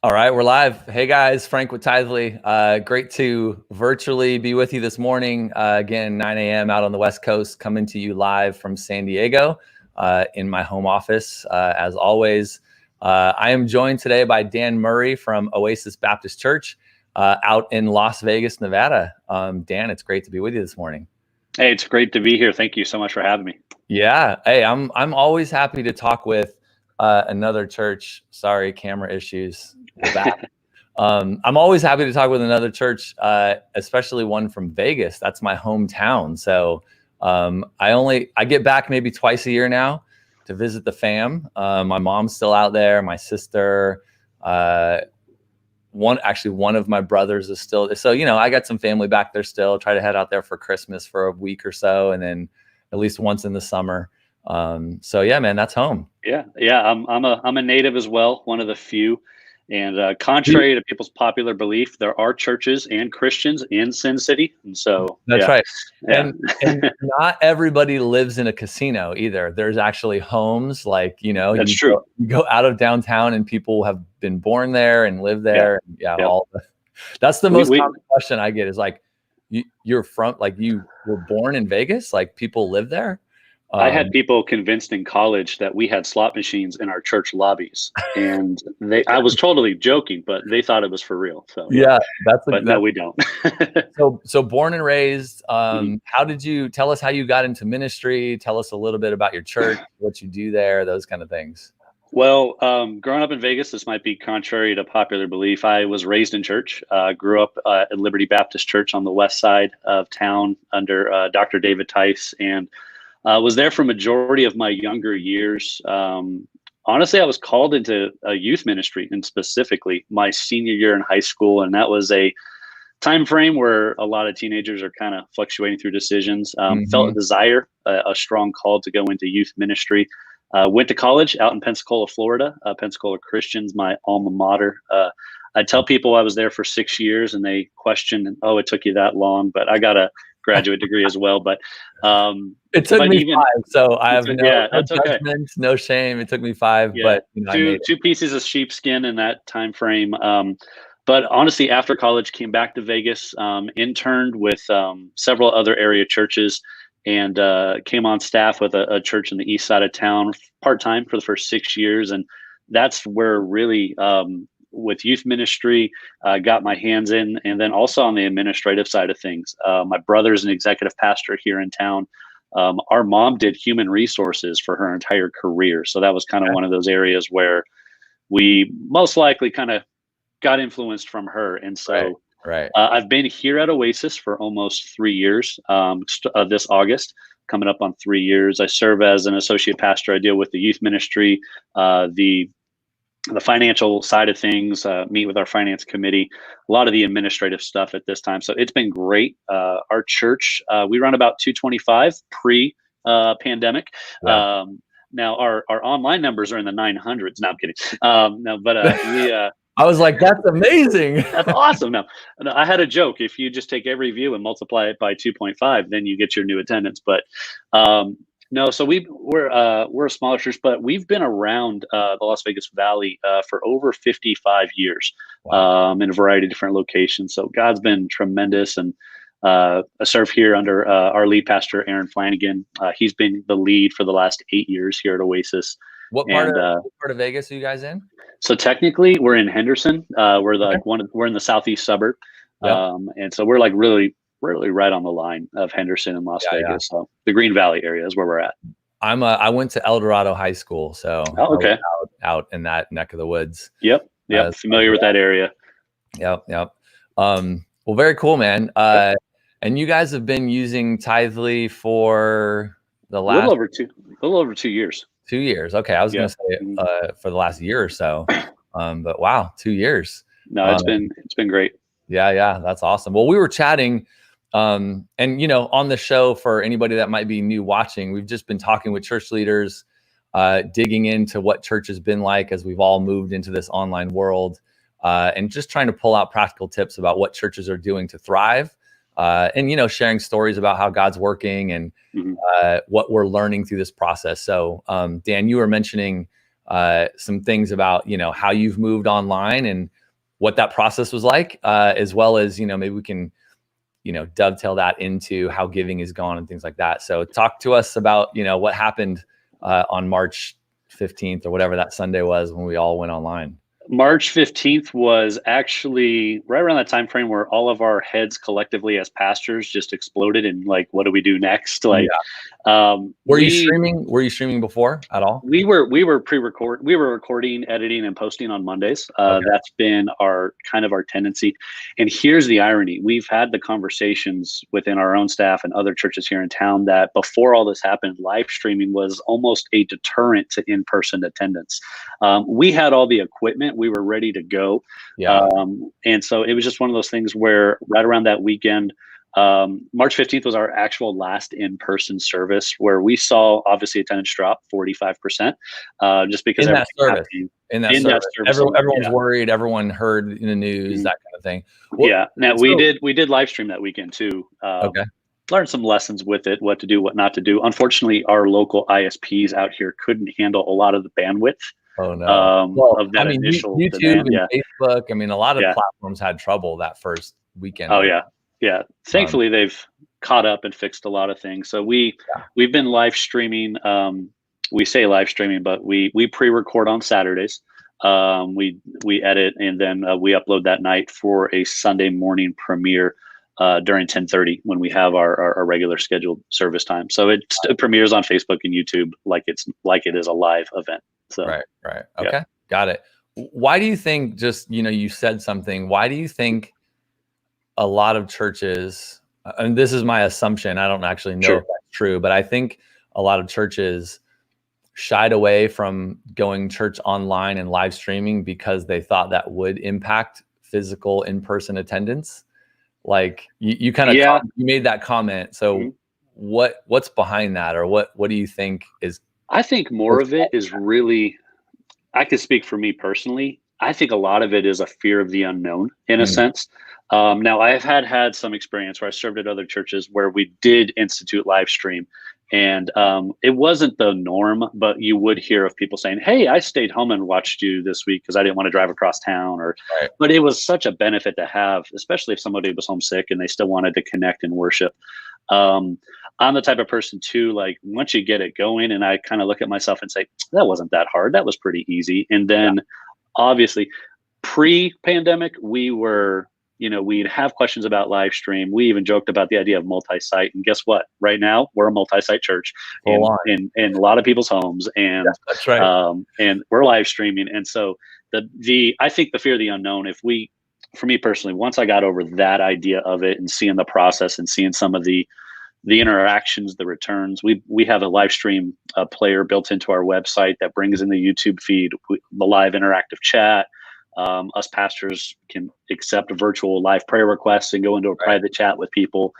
All right, we're live. Hey guys, Frank with Tithely. Great to virtually be with you this morning. Again, 9 a.m. out on the West Coast, coming to you live from San Diego in my home office. As always, I am joined today by Dan Murray from Oasis Baptist Church out in Las Vegas, Nevada. Dan, it's great to be with you this morning. Hey, it's great to be here. Thank you so much for having me. Yeah. Hey, I'm always happy to talk with another church. Sorry, camera issues. We're back. I'm always happy to talk with another church, especially one from Vegas. That's my hometown. So I get back maybe twice a year now to visit the fam. My mom's still out there. My sister, one of my brothers is still. So I got some family back there still. Try to head out there for Christmas for a week or so, and then at least once in the summer. So yeah, man, that's home. Yeah. I'm a native as well, one of the few. And contrary to people's popular belief, there are churches and Christians in Sin City, and so that's right. Yeah. And not everybody lives in a casino either. There's actually homes like That's true. You go out of downtown and people have been born there and live there. Yeah. That's the most common question I get is like, you were born in Vegas? Like people live there? I had people convinced in college that we had slot machines in our church lobbies, and I was totally joking, but they thought it was for real. So yeah, no, we don't. So born and raised, how did you tell us how you got into ministry? Tell us a little bit about your church, what you do there, those kind of things. Well, growing up in Vegas, this might be contrary to popular belief. I was raised in church, grew up at Liberty Baptist Church on the west side of town under Dr. David Tice, and was there for a majority of my younger years. Honestly, I was called into a youth ministry, and specifically my senior year in high school. And that was a time frame where a lot of teenagers are kind of fluctuating through decisions. Felt a desire, a strong call to go into youth ministry. Went to college out in Pensacola, Florida. Pensacola Christians, my alma mater. I tell people I was there for 6 years, and they question, "Oh, it took you that long?" But I got a graduate degree as well. But it took me 5, so I have no that's judgment, okay. no shame. It took me 5, but two pieces of sheepskin in that time frame. But honestly, after college, came back to Vegas, interned with several other area churches, and came on staff with a church in the east side of town part-time for the first 6 years. And that's where really with youth ministry, got my hands in, and then also on the administrative side of things. My brother's an executive pastor here in town. Our mom did human resources for her entire career. So that was kind of one of those areas where we most likely kind of got influenced from her. And so right. I've been here at Oasis for almost 3 years. This August, coming up on 3 years. I serve as an associate pastor. I deal with the youth ministry, the financial side of things, meet with our finance committee, a lot of the administrative stuff at this time. So it's been great. Our church, we run about 225 pre-pandemic. Wow. Now our online numbers are in the 900s. No, I'm kidding. I was like, that's amazing. That's awesome. No, I had a joke. If you just take every view and multiply it by 2.5, then you get your new attendance. But no, so we're a smaller church, but we've been around the Las Vegas Valley for over 55 years. Wow. In a variety of different locations. So God's been tremendous, and I serve here under our lead pastor, Aaron Flanagan. He's been the lead for the last 8 years here at Oasis. What part of Vegas are you guys in? So technically, we're in Henderson. We're in the southeast suburb, and so we're like really right on the line of Henderson and Las Vegas. Yeah. So the Green Valley area is where we're at. I went to El Dorado High School, so okay, out in that neck of the woods. Yep, familiar with that area. Yep. Well, very cool, man. And you guys have been using Tithely for the last little over 2 years. 2 years. Okay, I was going to say for the last year or so, but wow, 2 years. No, it's been great. Yeah, that's awesome. Well, we were chatting. And, on the show, for anybody that might be new watching, we've just been talking with church leaders, digging into what church has been like as we've all moved into this online world, and just trying to pull out practical tips about what churches are doing to thrive, and, sharing stories about how God's working and what we're learning through this process. So, Dan, you were mentioning some things about, how you've moved online and what that process was like, as well as, maybe we can, dovetail that into how giving is gone and things like that. So talk to us about, what happened on March 15th or whatever that Sunday was when we all went online. March 15th was actually right around that time frame where all of our heads collectively as pastors just exploded and like, what do we do next? Like, were you streaming before at all? We were recording, editing, and posting on Mondays. Okay. That's been our tendency. And here's the irony. We've had the conversations within our own staff and other churches here in town that before all this happened, live streaming was almost a deterrent to in-person attendance. We had all the equipment. We were ready to go. Yeah. And so it was just one of those things where right around that weekend, March 15th was our actual last in-person service where we saw obviously attendance drop 45%, just because in that service. Everyone's worried. Everyone heard in the news, that kind of thing. Well, now we did live stream that weekend too. Okay. Learned some lessons with it, what to do, what not to do. Unfortunately, our local ISPs out here couldn't handle a lot of the bandwidth. Oh no! Of that initial YouTube demand. and Facebook. I mean, a lot of platforms had trouble that first weekend. Oh yeah. Yeah. Thankfully, they've caught up and fixed a lot of things. So we've been live streaming. We say live streaming, but we pre-record on Saturdays. We edit and then we upload that night for a Sunday morning premiere during 10:30 when we have our regular scheduled service time. So it premieres on Facebook and YouTube like it is a live event. So right. Okay, got it. Why do you think? Just you said something. Why do you think a lot of churches, and this is my assumption, I don't actually know if that's true, but I think a lot of churches shied away from going church online and live streaming because they thought that would impact physical in-person attendance? Like you kind of you made that comment. So what's behind that, or what do you think is? I think more of it is really, I can speak for me personally. I think a lot of it is a fear of the unknown in a sense. Now I've had some experience where I served at other churches where we did institute live stream, and it wasn't the norm, but you would hear of people saying, "Hey, I stayed home and watched you this week because I didn't want to drive across town," but it was such a benefit to have, especially if somebody was homesick and they still wanted to connect and worship. I'm the type of person too, like once you get it going, and I kind of look at myself and say, that wasn't that hard. That was pretty easy. And then obviously pre-pandemic, we'd have questions about live stream. We even joked about the idea of multi-site, and guess what? Right now we're a multi-site church in a lot of people's homes, and that's right. And we're live streaming. And so I think the fear of the unknown, for me personally, once I got over that idea of it and seeing the process and seeing some of the interactions, the returns, we have a live stream player built into our website that brings in the YouTube feed, the live interactive chat. Us pastors can accept virtual live prayer requests and go into a private chat with people,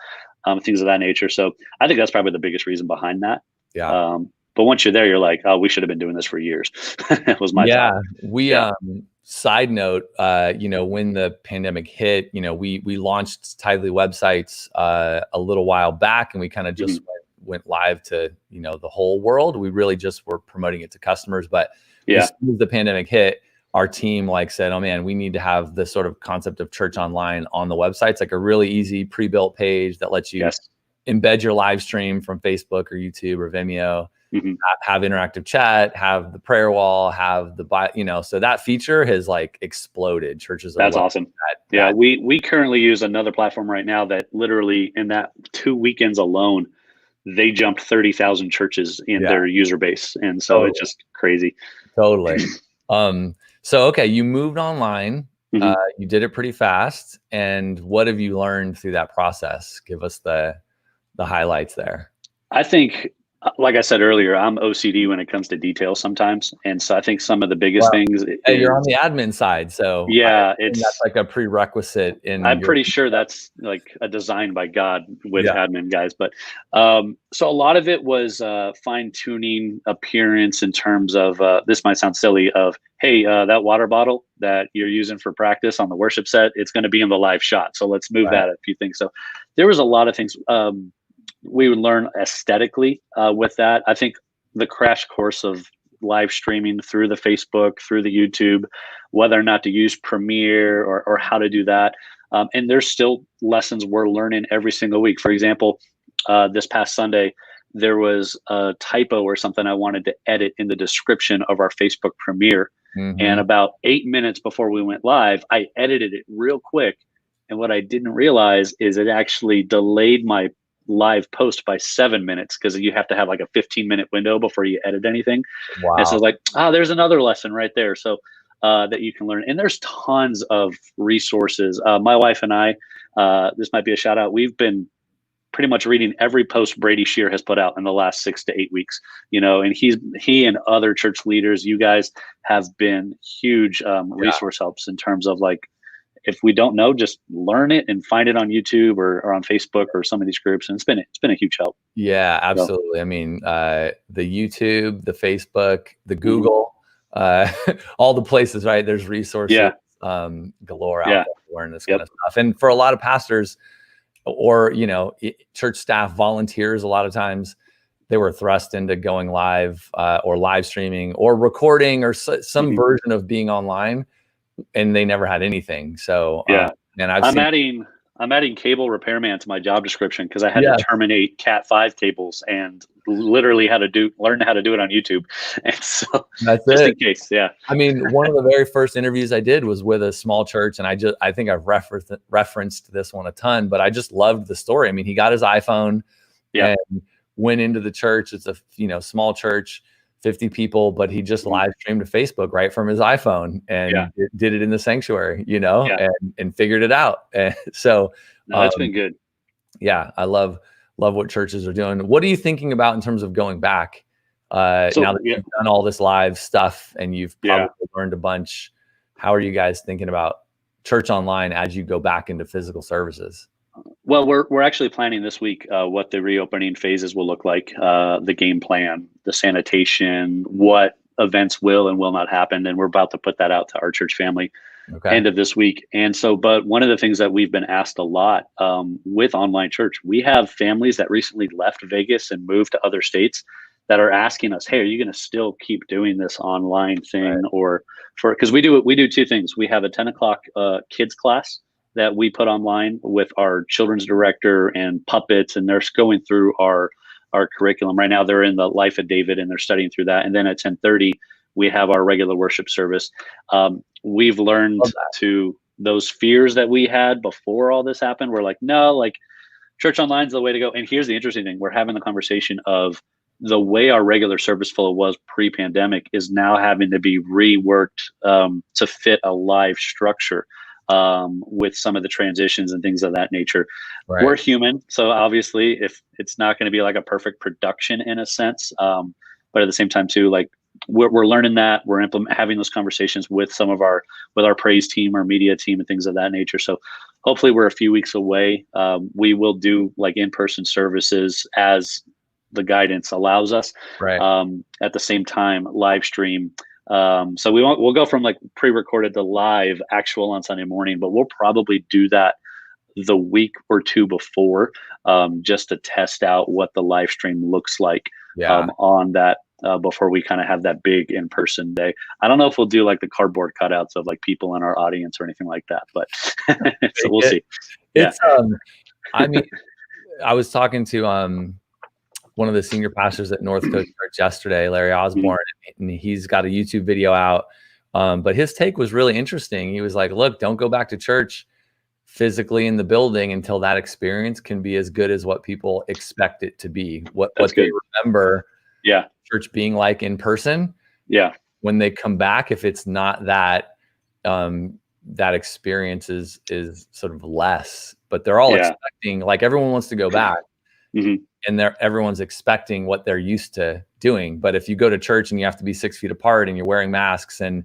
things of that nature. So I think that's probably the biggest reason behind that. Yeah. But once you're there, you're like, oh, we should have been doing this for years. It was my thought. Side note, when the pandemic hit, we launched Tidely websites a little while back, and we kind of just went live to, the whole world. We really just were promoting it to customers. But as soon as the pandemic hit, our team said, oh man, we need to have this sort of concept of church online on the website. It's like a really easy pre-built page that lets you embed your live stream from Facebook or YouTube or Vimeo, have interactive chat, have the prayer wall, have the, so that feature has exploded. Churches. That's awesome. We currently use another platform right now that literally in that 2 weekends alone, they jumped 30,000 churches in their user base. And so it's just crazy. Totally. So, okay, you moved online, you did it pretty fast. And what have you learned through that process? Give us the highlights there. I think, like I said earlier, I'm OCD when it comes to details sometimes. And so I think some of the biggest things. You're on the admin side. So that's like a prerequisite. I'm pretty sure that's like a design by God with admin guys. But so a lot of it was fine tuning appearance in terms of, this might sound silly, of, hey, that water bottle that you're using for practice on the worship set, it's going to be in the live shot. So let's move that a few things. So there was a lot of things. We would learn aesthetically with that. I think the crash course of live streaming through the Facebook, through the YouTube, whether or not to use Premiere or how to do that. And there's still lessons we're learning every single week. For example, this past Sunday, there was a typo or something I wanted to edit in the description of our Facebook premiere. And about 8 minutes before we went live, I edited it real quick. And what I didn't realize is it actually delayed my live post by 7 minutes, because you have to have like a 15-minute window before you edit anything. Wow. And so it's like, there's another lesson right there. So that you can learn. And there's tons of resources. My wife and I, this might be a shout out, we've been pretty much reading every post Brady Shear has put out in the last 6 to 8 weeks, and he and other church leaders, you guys have been huge resource helps in terms of like, if we don't know, just learn it and find it on YouTube or on Facebook or some of these groups. And it's been a huge help. Yeah, absolutely. So, I mean, the YouTube, the Facebook, the Google, all the places, right? There's resources galore out there to learn this kind of stuff. And for a lot of pastors, or church staff, volunteers, a lot of times they were thrust into going live or live streaming or recording or some version of being online, and they never had anything. So and I'm adding cable repairman to my job description, because I had to terminate Cat 5 cables and literally learn how to do it on YouTube. And so that's just it. In case. Yeah. I mean, one of the very first interviews I did was with a small church, and I think I've referenced this one a ton, but I just loved the story. I mean, he got his iPhone and went into the church. It's a small church, 50 people, but he just live streamed to Facebook right from his iPhone and did it in the sanctuary, and figured it out. And so that's been good. Yeah, I love what churches are doing. What are you thinking about in terms of going back now that you've done all this live stuff and you've probably learned a bunch? How are you guys thinking about church online as you go back into physical services? Well, we're actually planning this week what the reopening phases will look like, the game plan, the sanitation, what events will and will not happen. And we're about to put that out to our church family end of this week. And so, but one of the things that we've been asked a lot with online church, we have families that recently left Vegas and moved to other states that are asking us, hey, are you going to still keep doing this online thing? Or because we do two things. We have a 10 o'clock kids class that we put online with our children's director and puppets, and they're going through our curriculum. Right now they're in the Life of David and they're studying through that. And then at 10:30, we have our regular worship service. We've learned to those fears that we had before all this happened. We're like, no, like church online is the way to go. And here's the interesting thing. We're having the conversation of the way our regular service flow was pre-pandemic is now having to be reworked to fit a live structure. With some of the transitions and things of that nature. We're human, so obviously if it's not going to be like a perfect production in a sense, but at the same time too, like we're learning that we're having those conversations with our praise team, our media team, and things of that nature. So hopefully we're a few weeks away. We will do like in-person services as the guidance allows us. At the same time, live stream. So we'll go from like pre-recorded to live actual on Sunday morning, but we'll probably do that the week or two before, just to test out what the live stream looks like on that before we kind of have that big in-person day. I don't know if we'll do like the cardboard cutouts of like people in our audience or anything like that, but so we'll see. It's I mean, I was talking to one of the senior pastors at North Coast Church yesterday, Larry Osborne, and he's got a YouTube video out. But his take was really interesting. He was like, look, don't go back to church physically in the building until that experience can be as good as what people expect it to be. What they remember church being like in person. When they come back, if it's not that, that experience is sort of less, but they're all expecting, like everyone wants to go back. And everyone's expecting what they're used to doing. But if you go to church and you have to be 6 feet apart and you're wearing masks and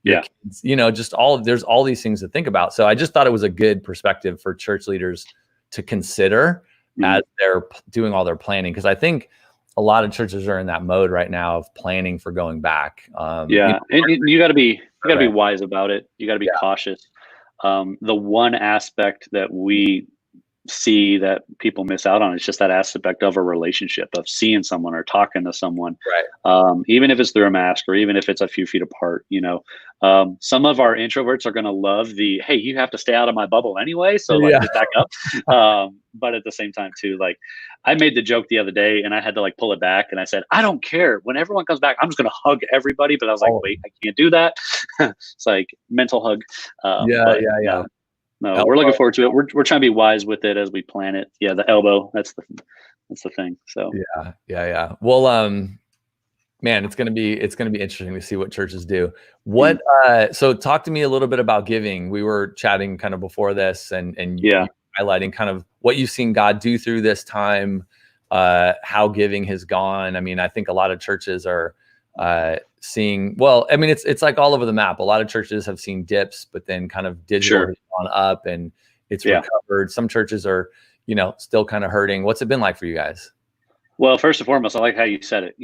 kids, just there's all these things to think about. So I just thought it was a good perspective for church leaders to consider as they're doing all their planning. Because I think a lot of churches are in that mode right now of planning for going back. And you got to be wise about it. You got to be cautious. The one aspect that we see that people miss out on. It's just that aspect of a relationship, of seeing someone or talking to someone, Right. even if it's through a mask or even if it's a few feet apart. Some of our introverts are going to love the, hey, you have to stay out of my bubble anyway, so like Yeah. just back up. But at the same time too, like I made the joke the other day and I had to like pull it back, and I said, I don't care, when everyone comes back, I'm just going to hug everybody. But I was like, Oh, wait, I can't do that. It's like mental hug. yeah, But yeah, yeah. no, we're looking Elbow. forward to it. We're trying to be wise with it as we plan it. Yeah, the elbow. That's the thing. So Yeah, yeah, yeah. Well, man, it's gonna be interesting to see what churches do. mm, So talk to me a little bit about giving. We were chatting kind of before this, and yeah, you highlighting kind of what you've seen God do through this time, how giving has gone. I mean, I think a lot of churches are seeing. Well, I mean, it's like all over the map. A lot of churches have seen dips, but then kind of digital sure. has gone up and it's Yeah. recovered. Some churches are, still kind of hurting. What's it been like for you guys? Well, first and foremost, I like how you said it.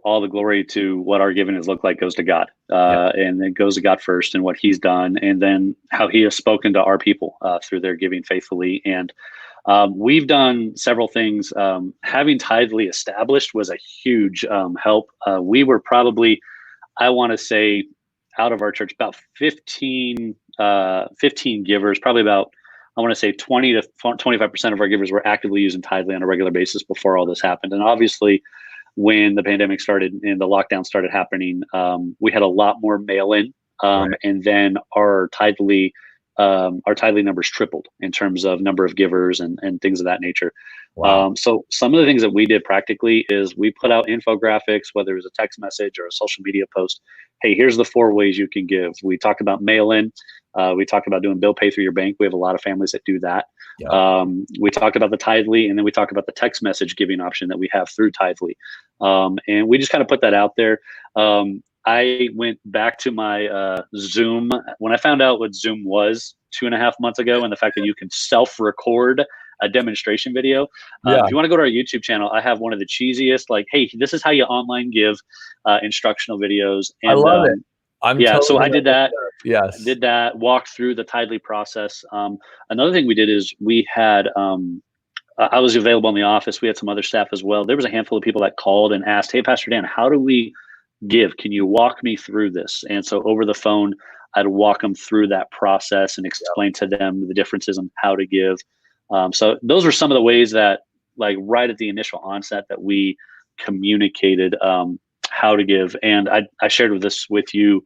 All the glory to what our giving has looked like goes to God, Yeah, and it goes to God first and what He's done, and then how He has spoken to our people through their giving faithfully. And we've done several things. Having Tithely established was a huge help. We were probably, I want to say, out of our church, about 15 givers, probably about, I want to say 20 to 25% of our givers were actively using Tidely on a regular basis before all this happened. And obviously, when the pandemic started and the lockdown started happening, we had a lot more mail in. right. And then our Tidely numbers tripled in terms of number of givers and things of that nature. Wow. So some of the things that we did practically is we put out infographics, whether it was a text message or a social media post. Hey, here's the 4 ways you can give. We talked about mail in. We talked about doing bill pay through your bank. We have a lot of families that do that. Yeah. We talked about the Tithely, and then we talked about the text message giving option that we have through Tithely. And we just kind of put that out there. I went back to my Zoom when I found out what Zoom was 2.5 months ago, and the fact that you can self-record a demonstration video. Yeah. If you want to go to our YouTube channel, I have one of the cheesiest, like, hey, this is how you online give instructional videos. And I love it. I'm yeah, so totally I did that. Yes. Walk through the Tidely process. Another thing we did is we had, I was available in the office. We had some other staff as well. There was a handful of people that called and asked, hey, Pastor Dan, how do we give? Can you walk me through this? And so over the phone, I'd walk them through that process and explain to them the differences in how to give. So those were some of the ways that, like, right at the initial onset, that we communicated how to give. And I shared with you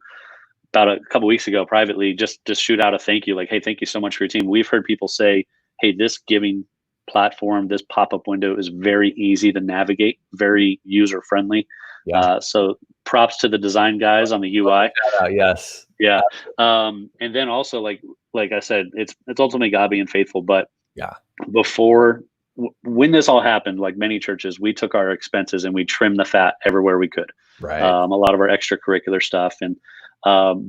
about a couple weeks ago privately, just shoot out a thank you, like, hey, thank you so much for your team. We've heard people say, hey, this giving platform, this pop-up window is very easy to navigate, very user friendly. Yeah. So props to the design guys on the UI. Yes. Yeah. And then also, like I said, it's ultimately God being faithful. But Yeah. when this all happened, like many churches, we took our expenses and we trimmed the fat everywhere we could. Right. A lot of our extracurricular stuff. And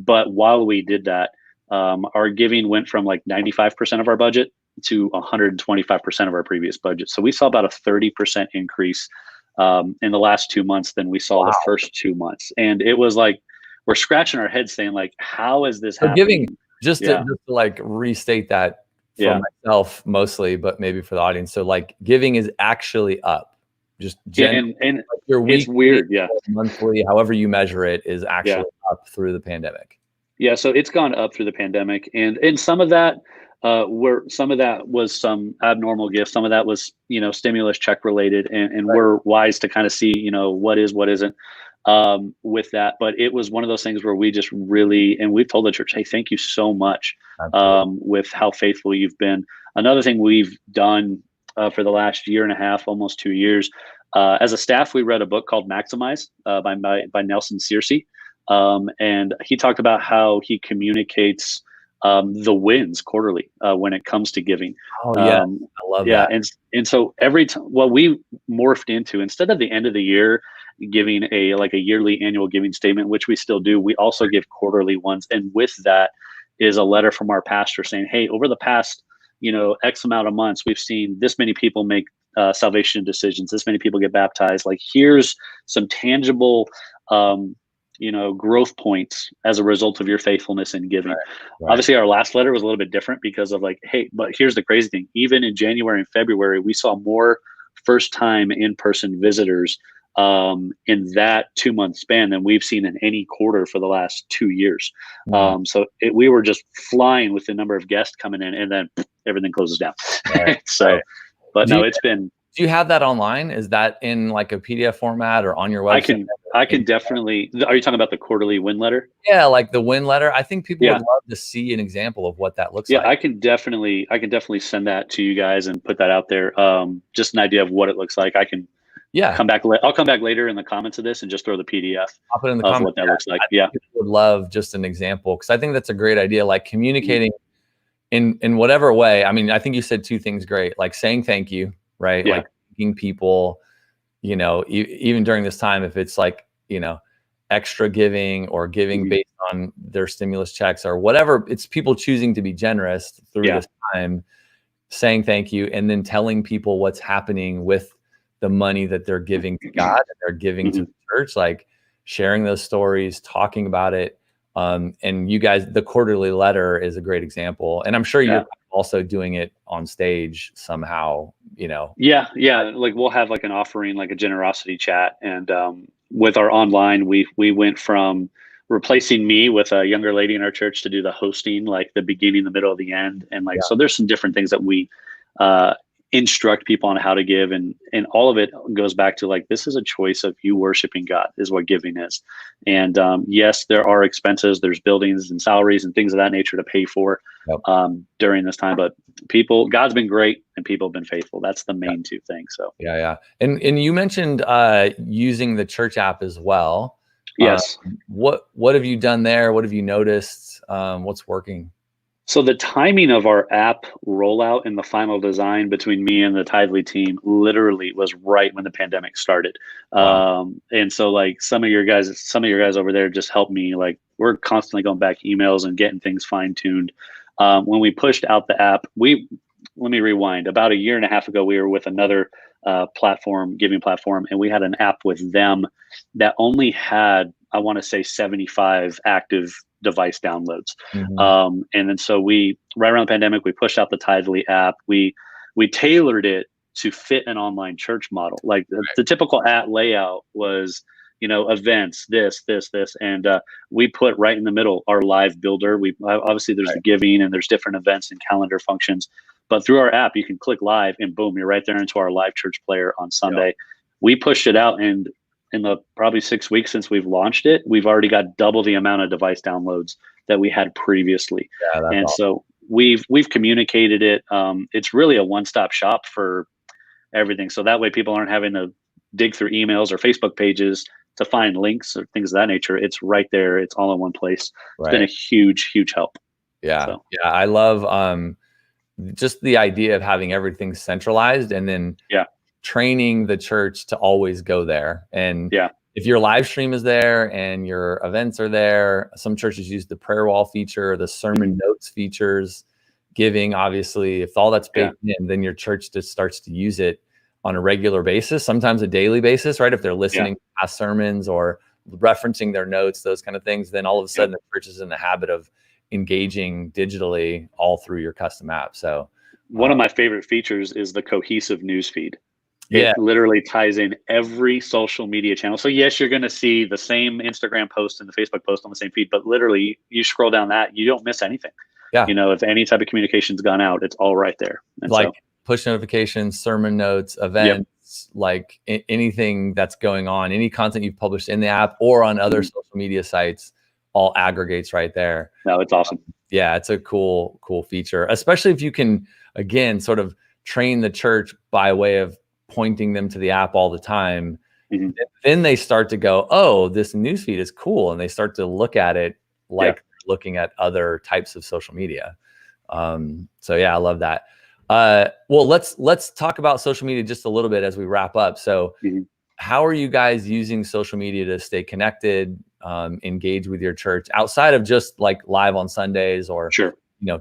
but while we did that, our giving went from like 95% of our budget to 125% of our previous budget. So we saw about a 30% increase in the last 2 months than we saw the first 2 months. And it was like, we're scratching our heads saying, like, how is this happening? Giving, just to like restate that for myself mostly, but maybe for the audience. So like giving is actually up. Just and like your weekly, it's weird. Yeah. Monthly, however you measure it, is actually up through the pandemic. Yeah. So it's gone up through the pandemic, and some of that was some abnormal gifts. Some of that was, stimulus check related, and we're wise to kind of see, what is, what isn't with that. But it was one of those things where we just really, and we've told the church, hey, thank you so much with how faithful you've been. Another thing we've done for the last year and a half, almost 2 years, as a staff, we read a book called Maximize by Nelson Searcy. And he talked about how he communicates the wins quarterly when it comes to giving. Oh yeah, I love that. And so every time, what we morphed into, instead of the end of the year giving a yearly annual giving statement, which we still do, we also give quarterly ones. And with that is a letter from our pastor saying, hey, over the past X amount of months, we've seen this many people make salvation decisions, this many people get baptized. Like, here's some tangible growth points as a result of your faithfulness in giving. Right. Obviously, our last letter was a little bit different because of like, hey, but here's the crazy thing. Even in January and February, we saw more first-time in-person visitors in that 2-month span than we've seen in any quarter for the last 2 years. So we were just flying with the number of guests coming in, and then everything closes down. Right. So, Right. but no, it's been. Do you have that online? Is that in like a PDF format or on your website? I can definitely. Are you talking about the quarterly win letter? Yeah, like the win letter. I think people Yeah. would love to see an example of what that looks Yeah, like. I can definitely send that to you guys and put that out there. Just an idea of what it looks like. I can come back. I'll come back later in the comments of this and just throw the PDF I'll put in the of comments what that looks like. I think people would love just an example, because I think that's a great idea. Like communicating in whatever way. I mean, I think you said two things great, like saying thank you, right? Yeah. Like thanking people, even during this time, if it's like, extra giving or giving based on their stimulus checks or whatever, it's people choosing to be generous through this time, saying thank you, and then telling people what's happening with the money that they're giving to God and they're giving to the church, like sharing those stories, talking about it. And you guys, the quarterly letter is a great example. And I'm sure you're also doing it on stage somehow, Yeah. Like we'll have like an offering, like a generosity chat. And with our online, we went from replacing me with a younger lady in our church to do the hosting, like the beginning, the middle, the end. And like, so there's some different things that we instruct people on how to give, and all of it goes back to like, this is a choice of you worshiping God is what giving is. And yes, there are expenses, there's buildings and salaries and things of that nature to pay for during this time, but God's been great and people have been faithful. That's the main two things. So and you mentioned using the church app as well. Yes. What have you done there? What have you noticed? What's working? So the timing of our app rollout and the final design between me and the Tidely team literally was right when the pandemic started. Wow. And so like some of your guys over there just helped me. Like we're constantly going back emails and getting things fine tuned. When we pushed out the app, let me rewind. About a year and a half ago, we were with another giving platform, and we had an app with them that only had, I want to say, 75 active device downloads. And then so right around the pandemic, we pushed out the Tidely app. We tailored it to fit an online church model. Like the typical app layout was, events, this, and we put right in the middle our live builder. Obviously there's the giving and there's different events and calendar functions, but through our app, you can click live and boom, you're right there into our live church player on Sunday. We pushed it out, and in the probably 6 weeks since we've launched it, we've already got double the amount of device downloads that we had previously. And awesome. So we've communicated it. It's really a one-stop shop for everything. So that way people aren't having to dig through emails or Facebook pages to find links or things of that nature. It's right there. It's all in one place. It's been a huge, huge help. Yeah. I love just the idea of having everything centralized and then training the church to always go there. And if your live stream is there and your events are there, some churches use the prayer wall feature, the sermon notes features, giving, obviously, if all that's baked in, then your church just starts to use it on a regular basis, sometimes a daily basis, right? If they're listening to past sermons or referencing their notes, those kind of things, then all of a sudden the church is in the habit of engaging digitally all through your custom app. So one of my favorite features is the cohesive news feed. It literally ties in every social media channel. So yes, you're going to see the same Instagram post and the Facebook post on the same feed, but literally you scroll down that, you don't miss anything. If any type of communication's gone out, it's all right there. And like push notifications, sermon notes, events, like anything that's going on, any content you've published in the app or on other social media sites, all aggregates right there. No, it's awesome. It's a cool feature, especially if you can, again, sort of train the church by way of pointing them to the app all the time. Then they start to go, oh, this newsfeed is cool. And they start to look at it like looking at other types of social media. I love that. Well, let's talk about social media just a little bit as we wrap up. So how are you guys using social media to stay connected, engage with your church outside of just like live on Sundays or,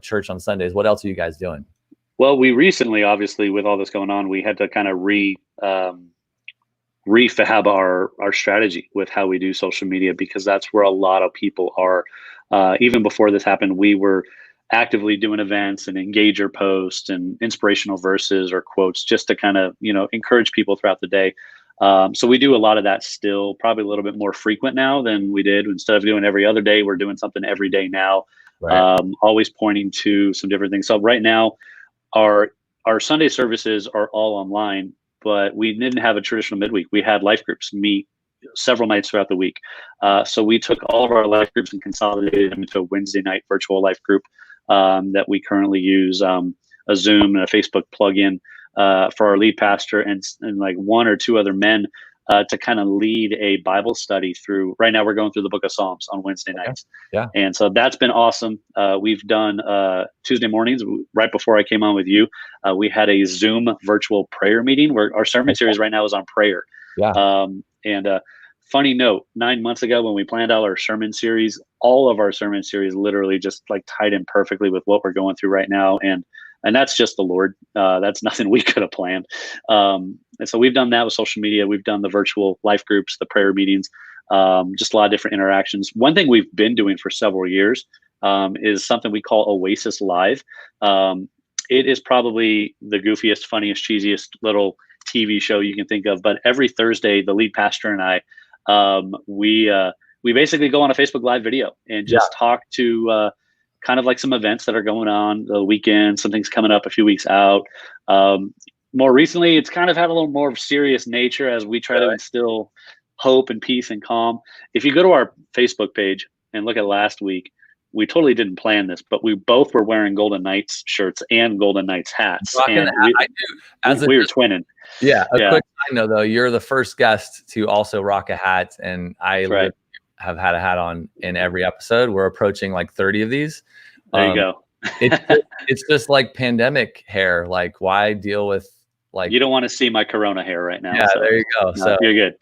church on Sundays? What else are you guys doing? Well, we recently, obviously, with all this going on, we had to kind of refab our strategy with how we do social media, because that's where a lot of people are. Even before this happened, we were actively doing events and engager posts and inspirational verses or quotes just to kind of, encourage people throughout the day. So we do a lot of that still, probably a little bit more frequent now than we did. Instead of doing every other day, we're doing something every day now, Right. always pointing to some different things. So right now, our Sunday services are all online, but we didn't have a traditional midweek. We had life groups meet several nights throughout the week. So we took all of our life groups and consolidated them into a Wednesday night virtual life group that we currently use a Zoom and a Facebook plugin for our lead pastor and like one or two other men to kind of lead a Bible study through. Right now, we're going through the book of Psalms on Wednesday nights. Yeah. And so that's been awesome. We've done Tuesday mornings, right before I came on with you, we had a Zoom virtual prayer meeting where our sermon series right now is on prayer. Yeah. And funny note, 9 months ago when we planned out our sermon series, all of our sermon series literally just like tied in perfectly with what we're going through right now. And that's just the Lord. That's nothing we could have planned. And so we've done that with social media. We've done the virtual life groups, the prayer meetings, just a lot of different interactions. One thing we've been doing for several years is something we call Oasis Live. It is probably the goofiest, funniest, cheesiest little TV show you can think of. But every Thursday, the lead pastor and I, we basically go on a Facebook Live video and just talk to kind of like some events that are going on the weekend, some things coming up a few weeks out. More recently, it's kind of had a little more serious nature as we try to instill hope and peace and calm. If you go to our Facebook page and look at last week, we totally didn't plan this, but we both were wearing Golden Knights shirts and Golden Knights hats. And we were twinning. Yeah. Quick side note though, you're the first guest to also rock a hat, and I have had a hat on in every episode. We're approaching like 30 of these. There you go. It's just like pandemic hair. Like, why deal with like? You don't want to see my Corona hair right now. Yeah, so. There you go. No, so you're good.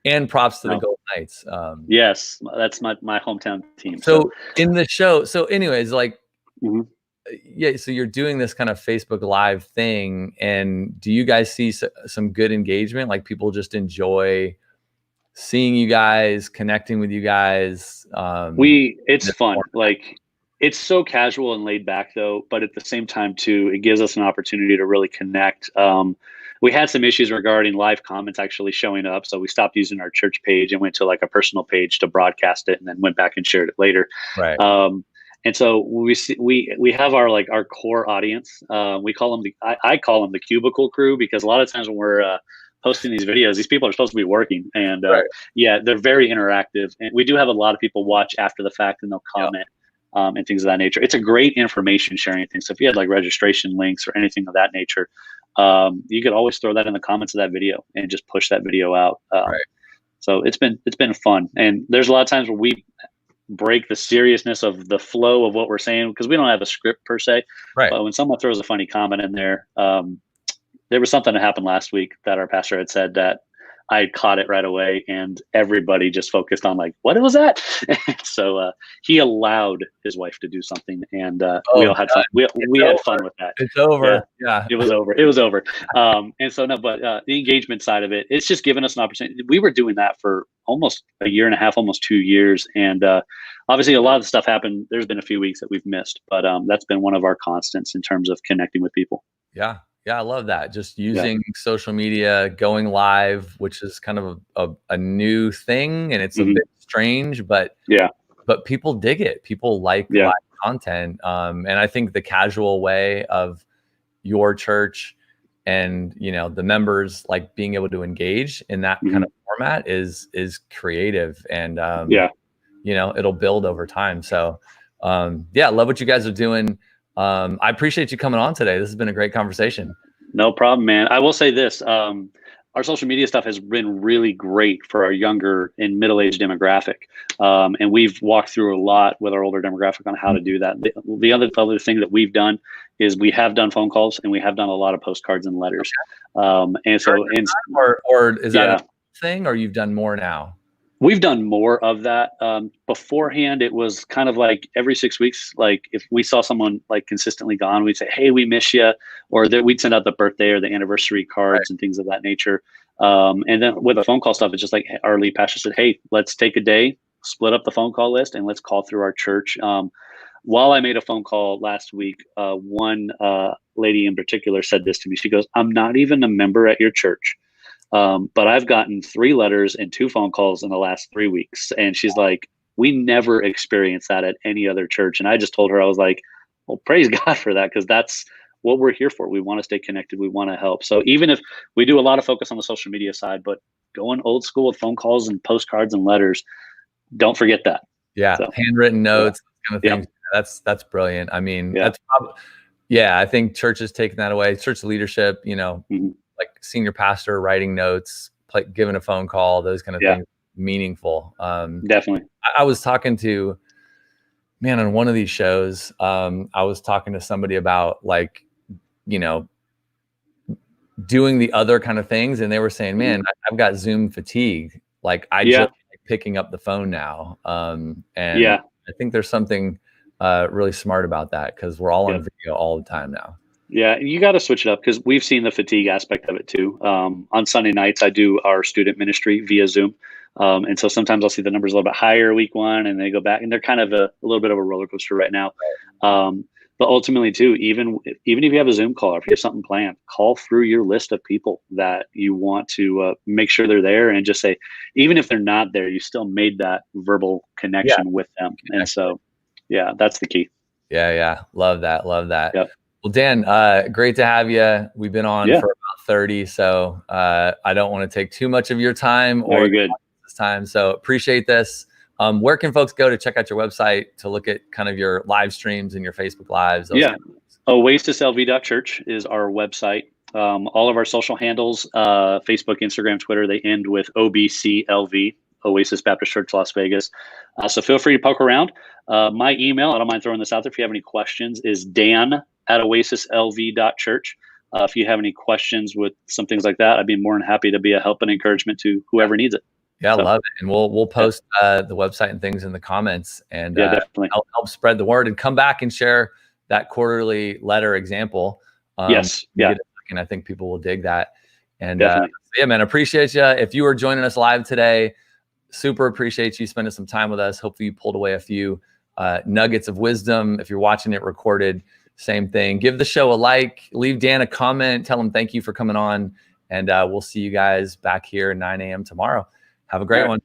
And props to the Golden Knights. Yes, that's my hometown team. So in the show, so anyways, like, so you're doing this kind of Facebook Live thing, and do you guys see some good engagement? Like, people just enjoy seeing you guys, connecting with you guys. It's fun. Like, it's so casual and laid back though, but at the same time too, it gives us an opportunity to really connect. We had some issues regarding live comments actually showing up, so we stopped using our church page and went to like a personal page to broadcast it, and then went back and shared it later. Right. And so we have our core audience. We call them I call them the cubicle crew, because a lot of times when we're posting these videos, these people are supposed to be working, and they're very interactive. And we do have a lot of people watch after the fact, and they'll comment and things of that nature. It's a great information sharing thing. So if you had like registration links or anything of that nature, you could always throw that in the comments of that video and just push that video out. So it's been fun. And there's a lot of times where we break the seriousness of the flow of what we're saying, because we don't have a script per se. Right. But when someone throws a funny comment in there, there was something that happened last week that our pastor had said that I caught it right away, and everybody just focused on like, what was that? So he allowed his wife to do something, and we all had fun. We had fun with that. It's over. Yeah. It was over. It was over. And so but the engagement side of it, it's just given us an opportunity. We were doing that for almost a year and a half, almost 2 years, and obviously a lot of the stuff happened. There's been a few weeks that we've missed, but that's been one of our constants in terms of connecting with people. Yeah. Yeah, I love that. Just using social media, going live, which is kind of a new thing, and it's a bit strange, but people dig it. People like live content, and I think the casual way of your church and the members like being able to engage in that kind of format is creative, and it'll build over time. So I love what you guys are doing. I appreciate you coming on today. This has been a great conversation. No problem, man. I will say this. Our social media stuff has been really great for our younger and middle-aged demographic. And we've walked through a lot with our older demographic on how to do that. The other thing that we've done is we have done phone calls, and we have done a lot of postcards and letters. And so, or is that a thing, or you've done more now? We've done more of that. Beforehand, it was kind of like every 6 weeks, like if we saw someone like consistently gone, we'd say, hey, we miss you, or that we'd send out the birthday or the anniversary cards and things of that nature. And then with the phone call stuff, it's just like our lead pastor said, hey, let's take a day, split up the phone call list, and let's call through our church. While I made a phone call last week, one lady in particular said this to me. She goes, I'm not even a member at your church, but I've gotten 3 letters and 2 phone calls in the last 3 weeks. And she's like, we never experienced that at any other church. And I just told her, I was like, well, praise God for that, because that's what we're here for. We want to stay connected. We want to help. So even if we do a lot of focus on the social media side, but going old school with phone calls and postcards and letters, don't forget that. Yeah. So, handwritten notes, kind of things. Yeah. That's brilliant. I mean, that's probably, I think churches taking that away, church leadership, like senior pastor writing notes, giving a phone call, those kind of things, meaningful. Definitely. I was talking to, on one of these shows, I was talking to somebody about like, doing the other kind of things. And they were saying, man, I've got Zoom fatigue. Like I just like picking up the phone now. And I think there's something really smart about that, because we're all on video all the time now. Yeah, you got to switch it up, because we've seen the fatigue aspect of it too. On Sunday nights, I do our student ministry via Zoom. And so sometimes I'll see the numbers a little bit higher week 1, and they go back, and they're kind of a little bit of a roller coaster right now. But ultimately too, even if you have a Zoom call, or if you have something planned, call through your list of people that you want to make sure they're there, and just say, even if they're not there, you still made that verbal connection with them. And so, that's the key. Yeah. Love that. Yep. Well, Dan, great to have you. We've been on for about 30, so I don't want to take too much of your time or this time. So appreciate this. Where can folks go to check out your website, to look at kind of your live streams and your Facebook lives? OasisLV.church is our website. All of our social handles, Facebook, Instagram, Twitter, they end with OBCLV, Oasis Baptist Church, Las Vegas. So feel free to poke around. My email, I don't mind throwing this out there if you have any questions, is dan@OasisLV.church. If you have any questions with some things like that, I'd be more than happy to be a help and encouragement to whoever needs it. Yeah, I love it. And we'll post the website and things in the comments, and definitely help spread the word, and come back and share that quarterly letter example. Yes. And I think people will dig that. And man, appreciate you. If you were joining us live today, super appreciate you spending some time with us. Hopefully you pulled away a few nuggets of wisdom. If you're watching it recorded, same thing. Give the show a like, leave Dan a comment, tell him thank you for coming on, and we'll see you guys back here at 9 a.m. tomorrow. Have a great one.